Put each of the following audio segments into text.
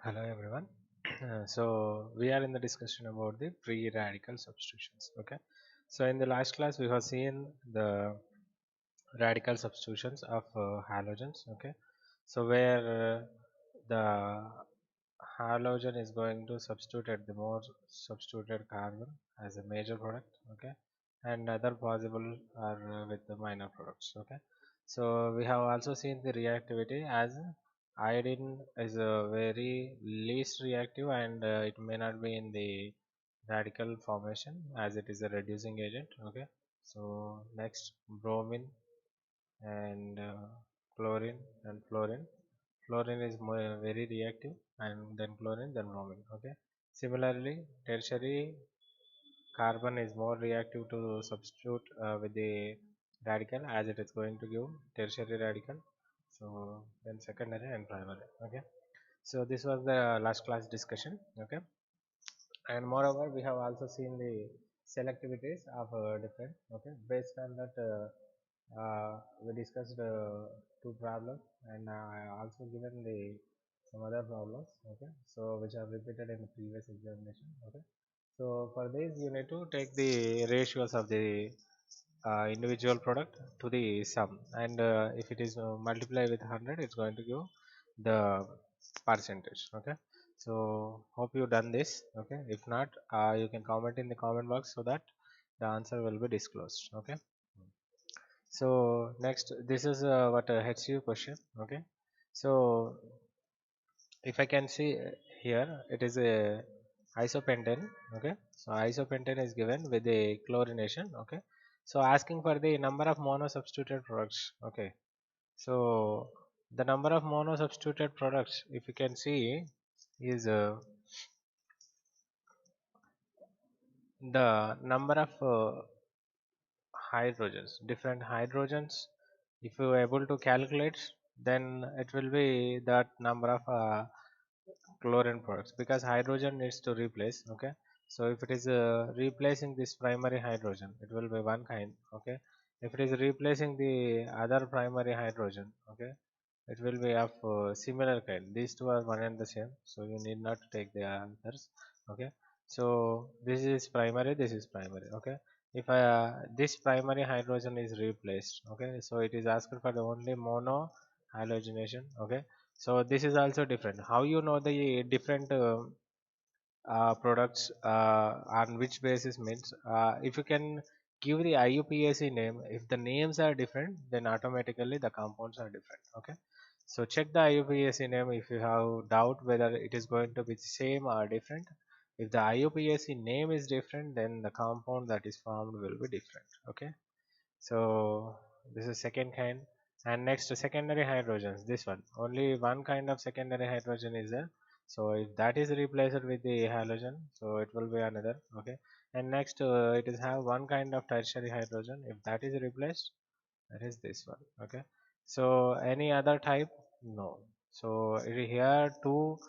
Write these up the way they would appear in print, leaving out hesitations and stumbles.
Hello everyone. So we are in the discussion about the free radical substitutions. Okay. So in the last class we have seen the radical substitutions of halogens. Okay. So where the halogen is going to substitute at the more substituted carbon as a major product. Okay. And other possible are with the minor products. Okay. So we have also seen the reactivity as iodine is a very least reactive and it may not be in the radical formation as it is a reducing agent. Okay. So next bromine and chlorine and fluorine. Fluorine is more, very reactive and then chlorine then bromine. Okay. Similarly, tertiary carbon is more reactive to substitute with the radical as it is going to give tertiary radical. So then secondary and primary. Okay. So this was the last class discussion. Okay. And moreover we have also seen the selectivities of different. Okay. Based on that we discussed two problems and I also given the some other problems. Okay. So which are repeated in the previous examination. Okay. So for this you need to take the ratios of the individual product to the sum, and if it is multiplied with 100 it's going to give the percentage. Okay. So hope you done this. Okay. If not, you can comment in the comment box so that the answer will be disclosed. Okay. So next, this is what a HCU question. Okay. So if I can see here, it is a isopentane. Okay. So isopentane is given with the chlorination. Okay. So asking for the number of mono-substituted products. Okay. So the number of mono-substituted products, if you can see, is the number of hydrogens, different hydrogens. If you are able to calculate, then it will be that number of chlorine products because hydrogen needs to replace. Okay. So if it is replacing this primary hydrogen, it will be one kind. Okay. If it is replacing the other primary hydrogen, okay, it will be of similar kind. These two are one and the same, so you need not take the others. Okay. So this is primary, this is primary. Okay. If this primary hydrogen is replaced, okay, so it is asked for the only mono halogenation. Okay. So this is also different. How you know the different products on which basis means if you can give the IUPAC name, if the names are different, then automatically the compounds are different. Okay. So check the IUPAC name if you have doubt whether it is going to be same or different. If the IUPAC name is different, then the compound that is formed will be different. Okay. So this is second kind. And next secondary hydrogens, this one only one kind of secondary hydrogen is there. So if that is replaced with the halogen, so it will be another. Okay. And next it is have one kind of tertiary hydrogen. If that is replaced, that is this one. Okay. So any other type, no. So here two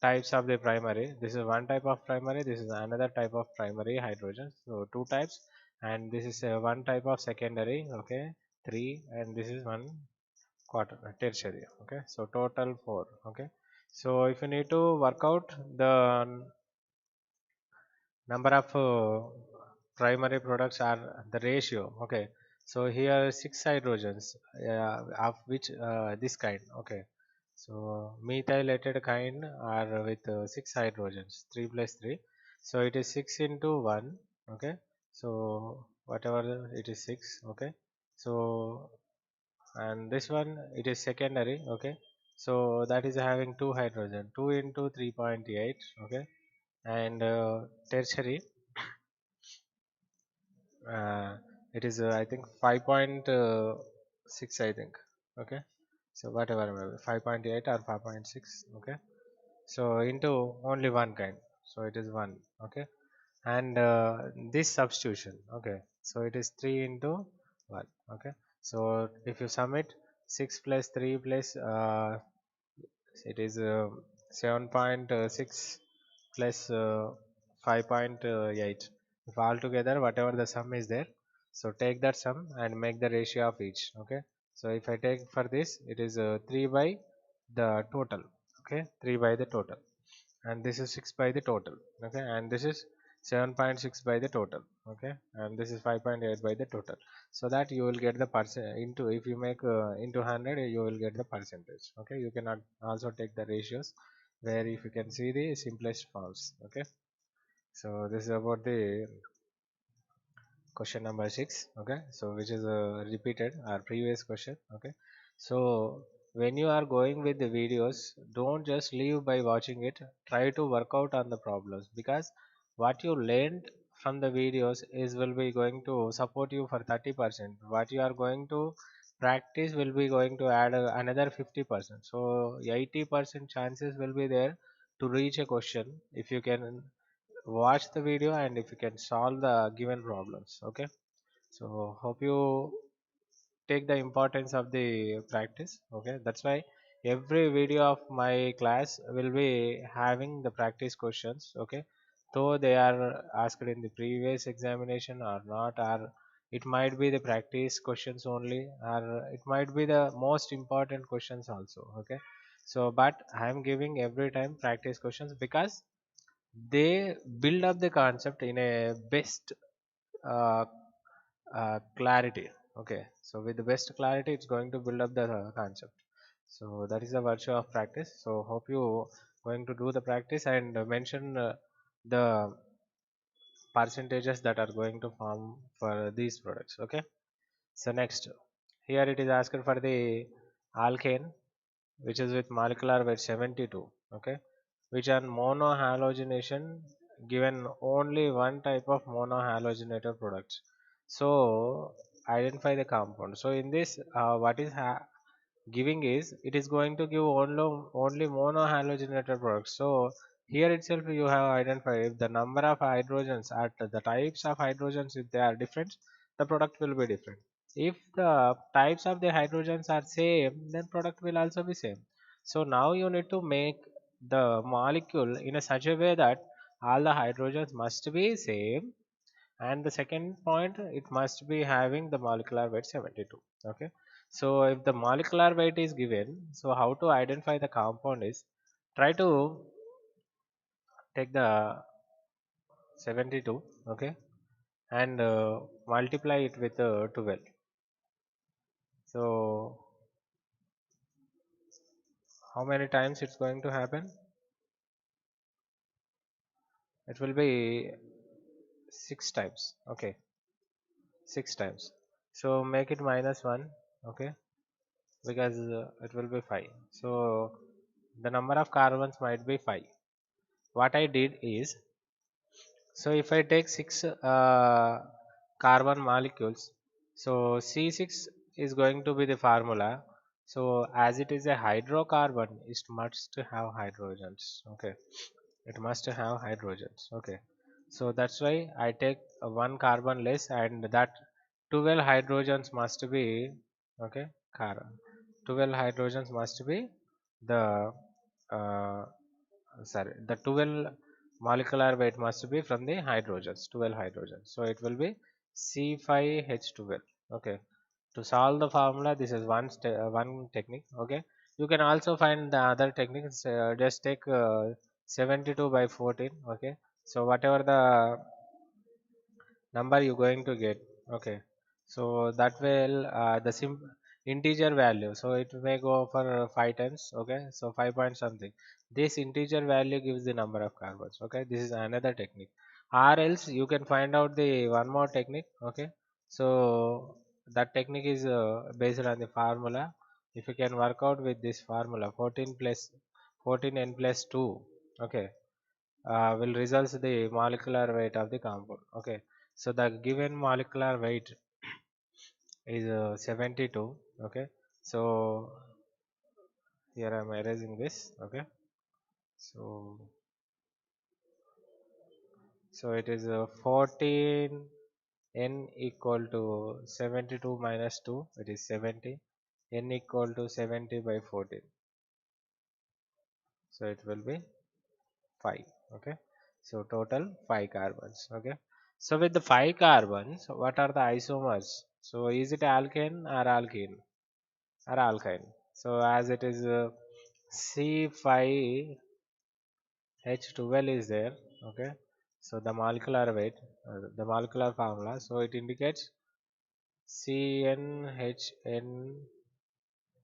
types of the primary. This is one type of primary, this is another type of primary hydrogen. So two types, and this is one type of secondary. Okay. Three, and this is one quarter tertiary. Okay. So total four. Okay. So if you need to work out the number of primary products are the ratio. Okay. So here six hydrogens of which this kind. Okay. So methylated kind are with six hydrogens, 3 plus 3. So it is 6 into 1. Okay. So whatever it is 6. Okay. So and this one it is secondary. Okay. So that is having 2 hydrogen, 2 into 3.8. Okay. And tertiary uh, it is I think 5.6 I think. Okay. So whatever, maybe 5.8 or 5.6. Okay. So into only one kind, so it is one. Okay. And this substitution. Okay. So it is 3 into 1. Okay. So if you sum it, 6 plus 3 plus it is 7.6 plus 5.8. If altogether whatever the sum is there, so take that sum and make the ratio of each. Okay. So if I take for this, it is 3 by the total. okay, 3 by the total, and this is 6 by the total, okay, and this is 7.6 by the total, okay, and this is 5.8 by the total. So that you will get the percent into, if you make into 100, you will get the percentage, okay. You cannot also take the ratios, where if you can see the simplest forms, okay. So this is about the question number 6, okay, so which is repeated our previous question, okay. So when you are going with the videos, don't just leave by watching it. Try to work out on the problems, because what you learned from the videos is will be going to support you for 30%. What you are going to practice will be going to add another 50%, so 80% chances will be there to reach a question if you can watch the video and if you can solve the given problems, okay. So hope you take the importance of the practice, okay. That's why every video of my class will be having the practice questions, okay, though they are asked in the previous examination or not, or it might be the practice questions only, or it might be the most important questions also, okay. So but I am giving every time practice questions, because they build up the concept in a best uh, clarity, okay. So with the best clarity, it's going to build up the concept. So that is the virtue of practice. So hope you going to do the practice and mention the percentages that are going to form for these products, okay. So next, here it is asked for the alkane, which is with molecular weight 72, okay, which are monohalogenation, given only one type of monohalogenated products. So identify the compound. So in this what is giving is, it is going to give only monohalogenated products. So here itself you have identified, if the number of hydrogens at the types of hydrogens, if they are different, the product will be different. If the types of the hydrogens are same, then product will also be same. So now you need to make the molecule in a such a way that all the hydrogens must be same, and the second point, it must be having the molecular weight 72, okay. So if the molecular weight is given, so how to identify the compound is, try to take the 72, okay, and multiply it with 12. So how many times it's going to happen? It will be 6 times, okay, 6 times. So make it minus 1, okay, because it will be 5. So the number of carbons might be 5. What I did is, so if I take 6 carbon molecules, so C6 is going to be the formula. So as it is a hydrocarbon, it must have hydrogens. Okay, it must have hydrogens. Okay, so that's why I take one carbon less, and that 12 hydrogens must be, okay, carbon. 12 hydrogens must be the uh, sorry, the 12 molecular weight must be from the hydrogens, 12 hydrogens. So it will be C5H12. Okay, to solve the formula, this is one technique, okay. You can also find the other techniques, just take 72 by 14, okay. So whatever the number you going to get, okay, so that will the integer value, so it may go for 5 times, okay, so 5 point something, this integer value gives the number of carbons, okay. This is another technique, or else you can find out the one more technique, okay. So that technique is based on the formula. If you can work out with this formula, 14 plus 14 n plus 2, okay, will results the molecular weight of the compound, okay. So the given molecular weight is 72, okay. So here I'm erasing this, okay. So it is 14 n equal to 72 minus 2, it is 70, n equal to 70 by 14, so it will be 5, okay. So total 5 carbons, okay. So with the 5 carbons, what are the isomers? So is it alkane or alkene or alkyne? So as it is C5H12 is there. Okay, so the molecular weight, the molecular formula, so it indicates CnHn,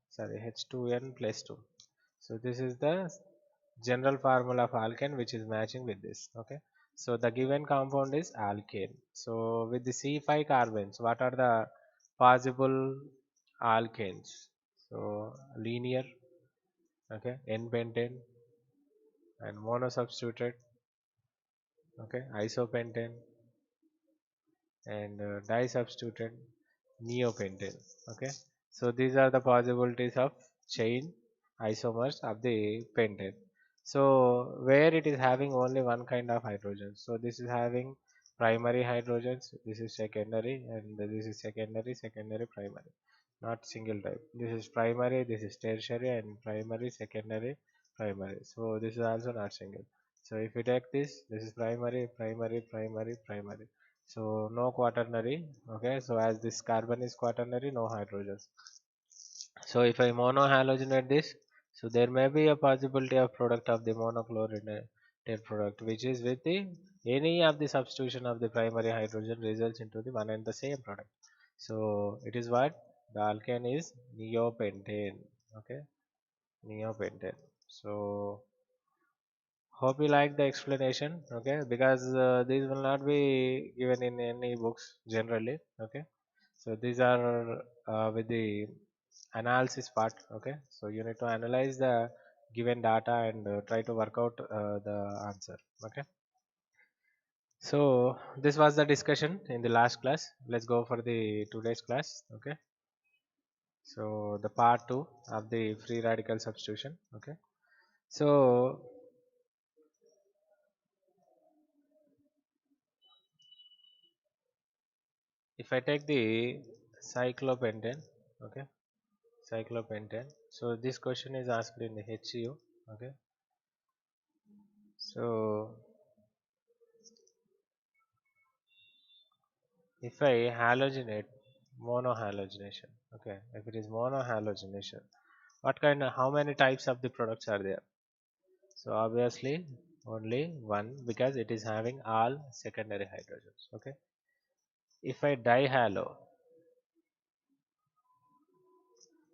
sorry, H2n plus 2. So this is the general formula of alkane which is matching with this. Okay, so the given compound is alkane. So with the C5 carbons, what are the possible alkanes? So linear, okay, N-pentane and monosubstituted, okay, isopentane and disubstituted neopentane. Okay, so these are the possibilities of chain isomers of the pentane. So where it is having only one kind of hydrogen, so this is having primary hydrogens, this is secondary, and this is secondary primary, not single type. This is primary, this is tertiary, and primary, secondary, primary. So this is also not single. So if you take this is primary. So no quaternary. Okay, so as this carbon is quaternary, no hydrogens. So if I monohalogenate this, so there may be a possibility of product of the monochlorinated product, which is with the any of the substitution of the primary hydrogen results into the one and the same product. So it is what the alkane is neopentane. Okay, neopentane. So hope you like the explanation. Okay, because these will not be given in any books generally. Okay, so these are with the analysis part. Okay, so you need to analyze the given data and try to work out the answer. Okay, so this was the discussion in the last class. Let's go for the today's class. Okay, so the part 2 of the free radical substitution. Okay, so if I take the cyclopentane, okay, cyclopentane, so this question is asked in the HCU. Okay, so if I halogenate, monohalogenation, okay, if it is monohalogenation, what kind of, how many types of the products are there? So obviously only one, because it is having all secondary hydrogens. Okay, if I dihalo,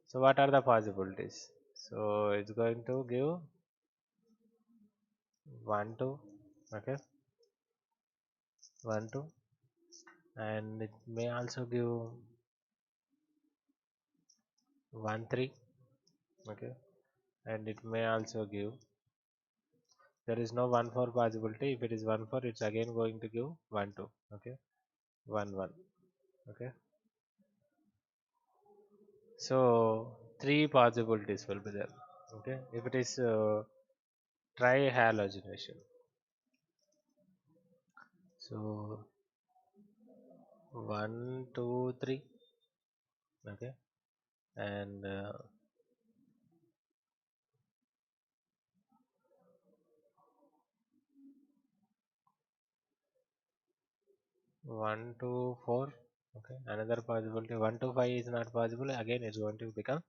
so what are the possibilities? So it's going to give 1 2, okay, 1 2, and it may also give 1 3, okay, and it may also give, there is no 1 4 possibility. If it is 1 4, it's again going to give 1 2, okay, 1 1, okay. So three possibilities will be there. Okay, if it is trihalogenation, so 1 2 3, okay, and 1 2 4, okay. Another possibility 1 2 5 is not possible. Again, it's going to become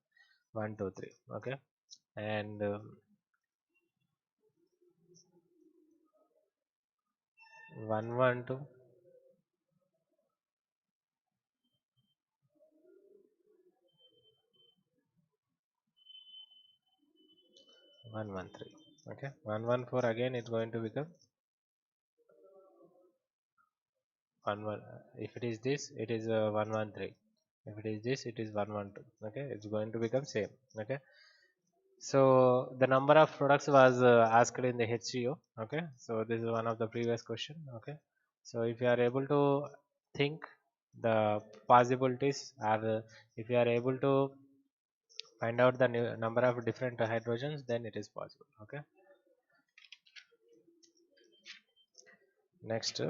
1 2 3, okay, and 1 1 2, 1 1 3, okay, 1 1 4, again it's going to become 1 1. If it is this, it is 1 1 3. If it is this, it is 1 1 2. Okay, it's going to become same. Okay, so the number of products was asked in the HCO. Okay, so this is one of the previous question. Okay, so if you are able to think the possibilities, or if you are able to find out the number of different hydrogens, then it is possible. Okay, next,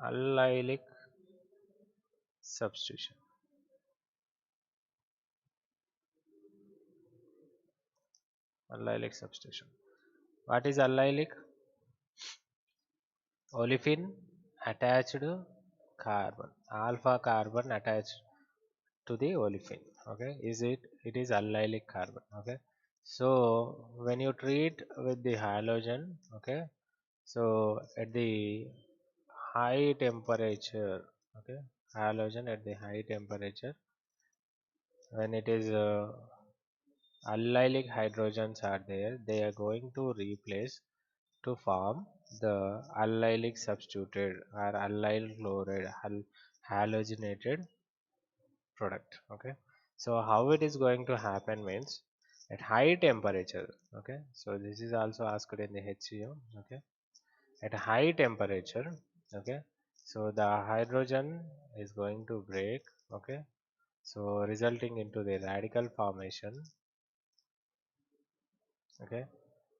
allylic substitution. Allylic substitution. What is allylic? Olefin attached carbon, alpha carbon attached to the olefin. Okay, it is allylic carbon. Okay, so when you treat with the halogen, okay, so at the high temperature, okay, halogen at the high temperature, when it is allylic hydrogens are there, they are going to replace to form the allylic substituted or allyl chloride halogenated product. Okay, so how it is going to happen means at high temperature. Okay, so this is also asked in the HCO. Okay, at high temperature. Okay, so the hydrogen is going to break. Okay, so resulting into the radical formation. Okay,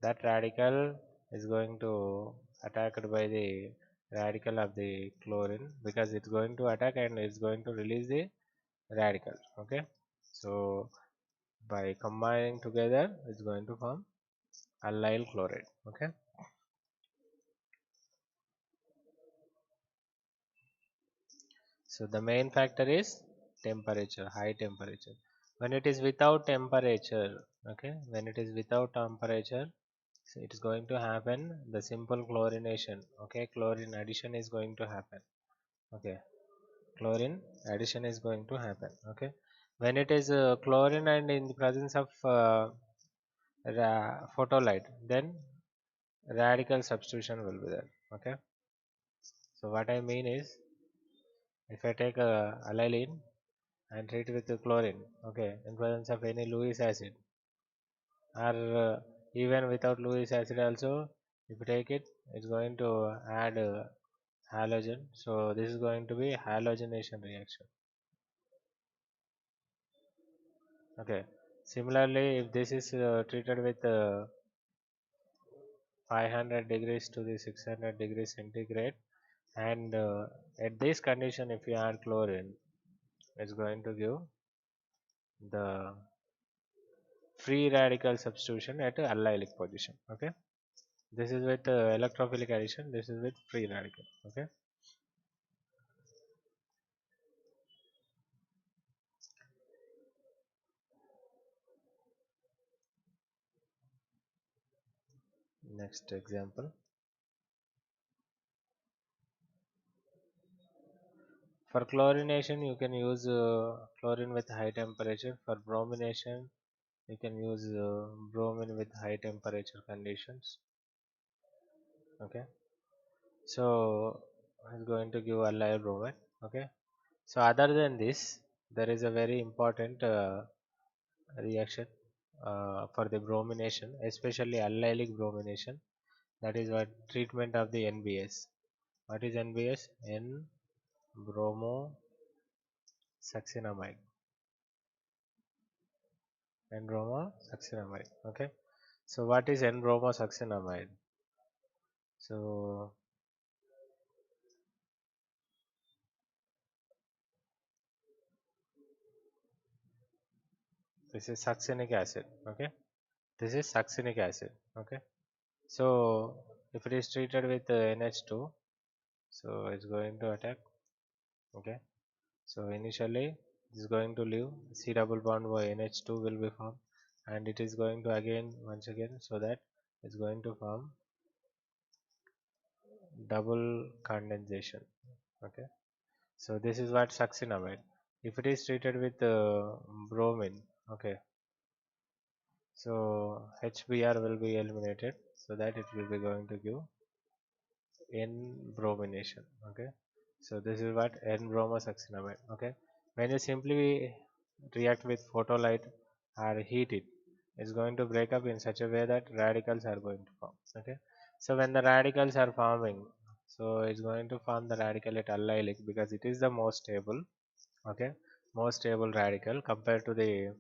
that radical is going to attacked by the radical of the chlorine because it's going to attack and it's going to release the radical. Okay, so by combining together it's going to form allyl chloride. Okay, so the main factor is temperature, high temperature. When it is without temperature, okay, when it is without temperature, so it is going to happen the simple chlorination. Okay, chlorine addition is going to happen. Okay, chlorine addition is going to happen. Okay, when it is chlorine and in the presence of photolite, then radical substitution will be there. Okay, so what I mean is if I take a allyl and treat with the chlorine, okay, in presence of any Lewis acid or even without Lewis acid also, if you take it, it's going to add halogen. So this is going to be halogenation reaction. Okay. Similarly, if this is treated with 500 degrees to the 600 degrees centigrade, and at this condition, if you add chlorine, it's going to give the free radical substitution at allylic position. Okay, this is with electrophilic addition. This is with free radical. Okay, next example. For chlorination, you can use chlorine with high temperature. For bromination, you can use bromine with high temperature conditions. Okay, so it's going to give allyl bromide. Okay, so other than this, there is a very important reaction for the bromination, especially allylic bromination. That is what treatment of the NBS. What is NBS? N bromosuccinamide. N bromosuccinamide. Okay, so what is N bromosuccinamide? So this is succinic acid. Okay, this is succinic acid. Okay, so if it is treated with NH2, so it's going to attack. Okay, so initially it is going to leave C double bond by NH2 will be formed, and it is going to again once again, so that it's going to form double condensation. Okay, so this is what succinamide. If it is treated with bromine, okay, so HBr will be eliminated, so that it will be going to give N bromination. Okay, so this is what N bromosuccinamide. Okay, when you simply react with photolite or heat it, it's going to break up in such a way that radicals are going to form. Okay, so when the radicals are forming, so it's going to form the radical at allylic because it is the most stable. Okay, most stable radical compared to the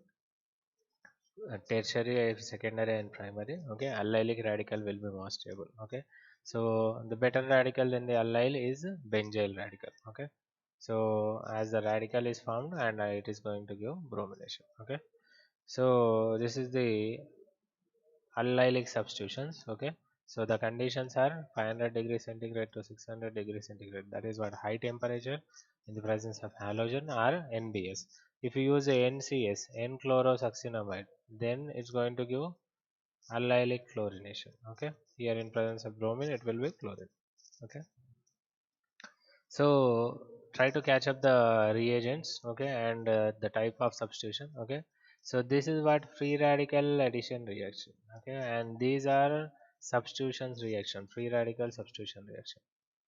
tertiary, secondary and primary. Okay, allylic radical will be more stable. Okay, so the better radical in the allyl is benzyl radical. Okay, so as the radical is formed and it is going to give bromination. Okay, so this is the allylic substitutions. Okay, So the conditions are 500 degrees centigrade to 600 degrees centigrade. That is what high temperature in the presence of halogen or NBS. If you use a NCS, N-chlorosuccinamide, then it's going to give allylic chlorination. Okay, here in presence of bromine, it will be chlorine. Okay, so try to catch up the reagents. Okay, and the type of substitution. Okay, so this is what free radical addition reaction. Okay, and these are substitutions reaction, free radical substitution reaction.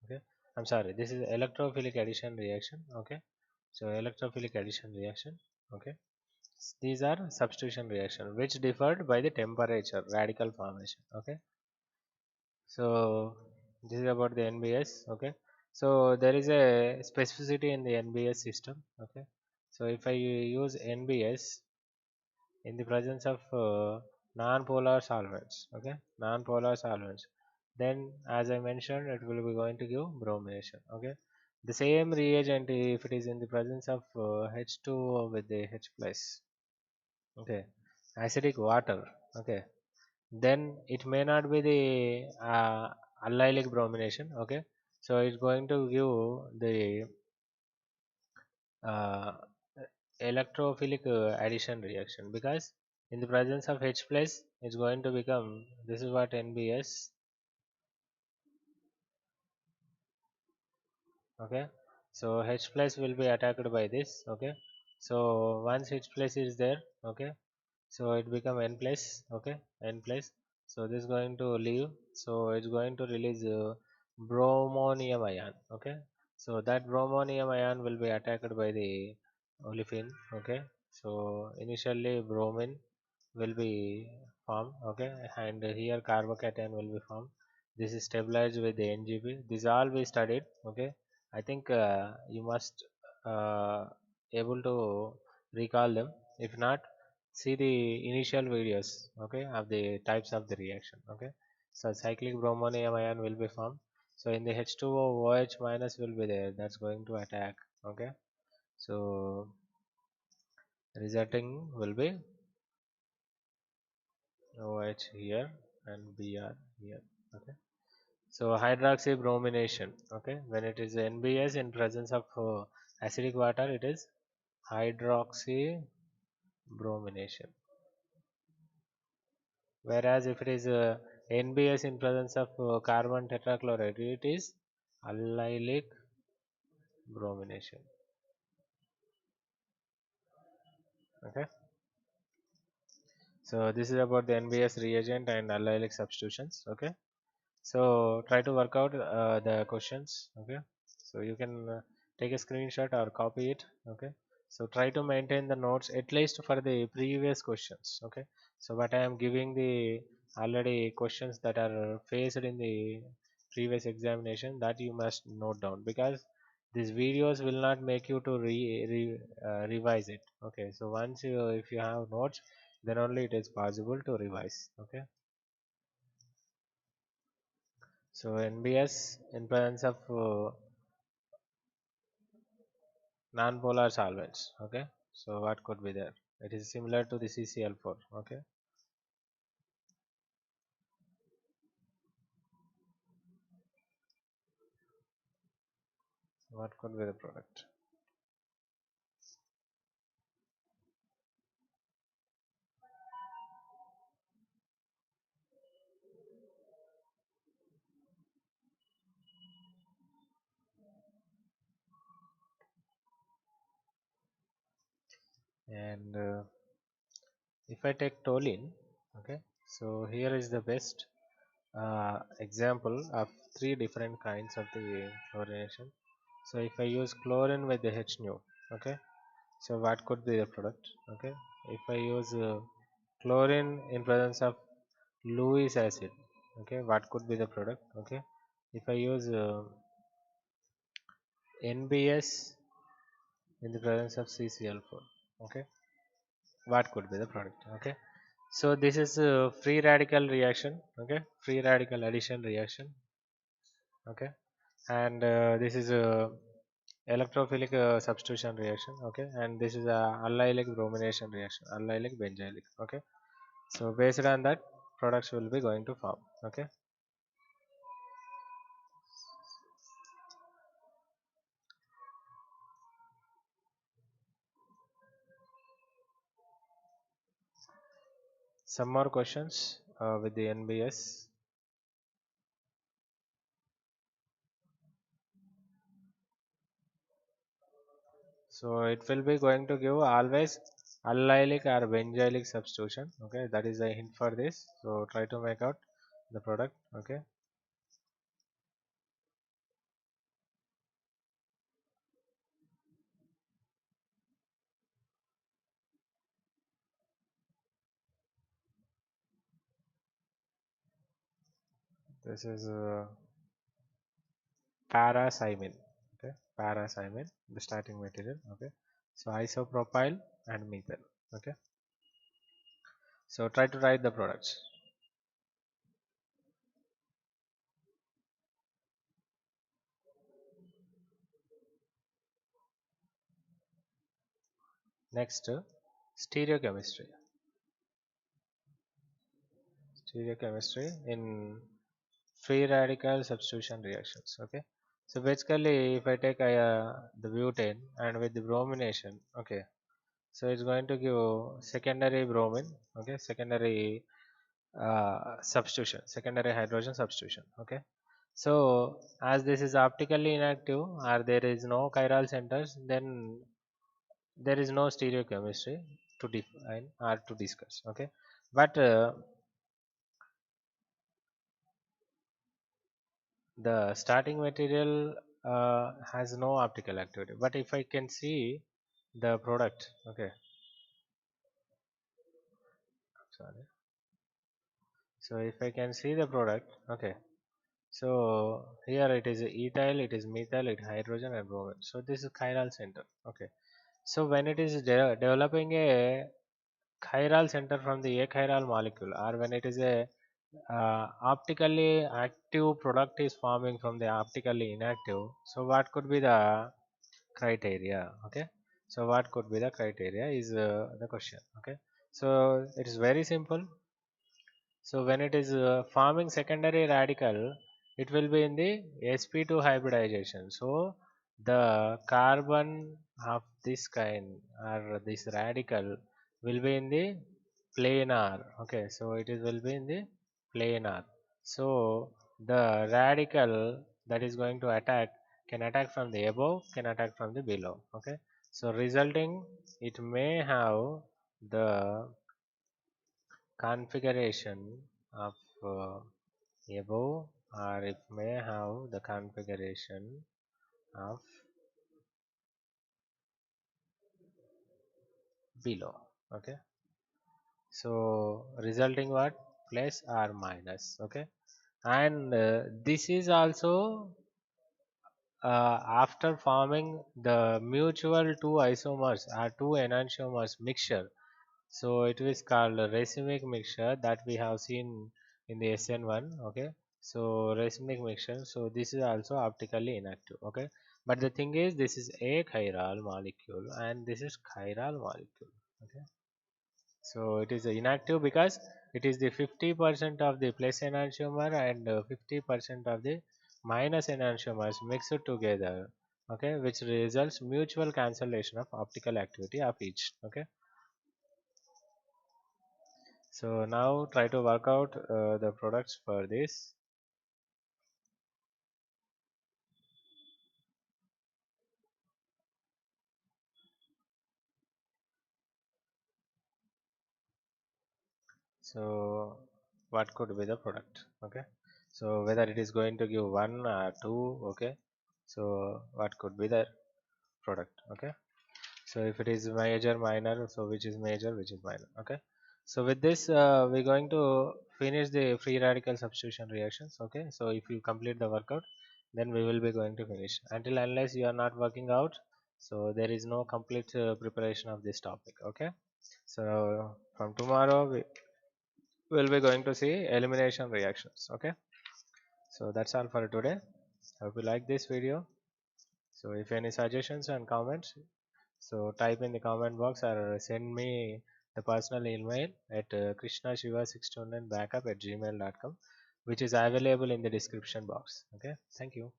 Okay, I'm sorry, this is electrophilic addition reaction. Okay, so electrophilic addition reaction. Okay, these are substitution reaction which differed by the temperature radical formation. Okay, so this is about the NBS. Okay, so there is a specificity in the NBS system. Okay, so if I use NBS in the presence of non-polar solvents, okay, non-polar solvents, then as I mentioned, it will be going to give bromination. Okay, the same reagent if it is in the presence of H2O with the H plus, okay, acidic water, okay, then it may not be the allylic bromination. Okay, so it's going to give the uh, electrophilic addition reaction, because in the presence of H plus it's going to become, this is what NBS. Okay, so H plus will be attacked by this. Okay, so once H plus is there, okay, so it become N plus. Okay, N plus, so this is going to leave, so it's going to release bromonium ion. Okay, so that bromonium ion will be attacked by the olefin. Okay, so initially bromine will be formed. Okay, and here carbocation will be formed. This is stabilized with the NGP. This all we studied. Okay, I think you must uh, able to recall them. If not, see the initial videos, okay, of the types of the reaction. Okay, so cyclic bromonium ion will be formed. So in the H2O, OH minus will be there, that's going to attack. Okay, so resulting will be OH here and Br here. Okay, so hydroxybromination. Okay, when it is NBS in presence of acidic water, it is hydroxybromination. Whereas if it is NBS in presence of carbon tetrachloride, it is allylic bromination. Okay, so this is about the NBS reagent and allylic substitutions. Okay, so try to work out the questions. Okay, so you can take a screenshot or copy it. Okay, so try to maintain the notes at least for the previous questions. Okay, so but I am giving the already questions that are faced in the previous examination, that you must note down, because these videos will not make you to revise it. Okay, so once you, if you have notes, then only it is possible to revise. Okay, so NBS in presence of non-polar solvents. Okay, so what could be there? It is similar to the CCl4. Okay, what could be the product? And if I take toluene, okay, so here is the best example of three different kinds of the chlorination. So if I use chlorine with the H nu, okay, so what could be the product? Okay, if I use chlorine in presence of Lewis acid, okay, what could be the product? Okay, if I use NBS in the presence of CCl4, okay, what could be the product? Okay, so this is a free radical reaction. Okay, free radical addition reaction. Okay, and this is a electrophilic substitution reaction. Okay, and this is a allylic bromination reaction, allylic benzylic. Okay, so based on that, products will be going to form. Okay, Some more questions with the NBS. So it will be going to give always allylic or benzylic substitution. Okay, that is a hint for this. So try to make out the product. Okay. This is paracymin. Okay, paracymin, the starting material. Okay, so isopropyl and methyl. Okay, so try to write the products. Next, stereochemistry. Stereochemistry in free radical substitution reactions. Okay, so basically, if I take the butane and with the bromination, okay, so it's going to give secondary bromine. Okay, secondary substitution, secondary hydrogen substitution. Okay, so as this is optically inactive or there is no chiral centers, then there is no stereochemistry to define or to discuss. Okay, but the starting material has no optical activity. But if I can see the product, okay, sorry. So if I can see the product, okay, so here it is ethyl, it is methyl, it hydrogen and bromine. So this is chiral center. Okay, so when it is developing a chiral center from the achiral molecule, or when it is a optically active product is forming from the optically inactive, so what could be the criteria? Okay, so what could be the criteria is the question. Okay, so it is very simple. So when it is forming secondary radical, it will be in the sp2 hybridization. So the carbon of this kind or this radical will be in the planar. Okay, so it is will be in the planar. So the radical that is going to attack can attack from the above, can attack from the below. Okay, so resulting it may have the configuration of above, or it may have the configuration of below. Okay, so resulting what, plus or minus. Okay, and this is also after forming the mutual two isomers or two enantiomers mixture. So it is called a racemic mixture that we have seen in the SN1. Okay, so racemic mixture. So this is also optically inactive. Okay, but the thing is, this is a chiral molecule and this is chiral molecule. Okay, so it is inactive because it is the 50% of the plus enantiomer and 50% of the minus enantiomers mixed together. Okay, which results mutual cancellation of optical activity of each. Okay. So now try to work out the products for this. So what could be the product? Okay. So whether it is going to give one or two. Okay. So what could be the product? Okay. So if it is major, minor, so which is major, which is minor. Okay. So with this, we're going to finish the free radical substitution reactions. Okay. So if you complete the workout, then we will be going to finish. Until unless you are not working out, so there is no complete preparation of this topic. Okay. So from tomorrow, we will be going to see elimination reactions. Okay. So that's all for today. Hope you like this video. So if any suggestions and comments, so type in the comment box or send me the personal email at krishnashiva629backup@gmail.com, which is available in the description box. Okay, thank you.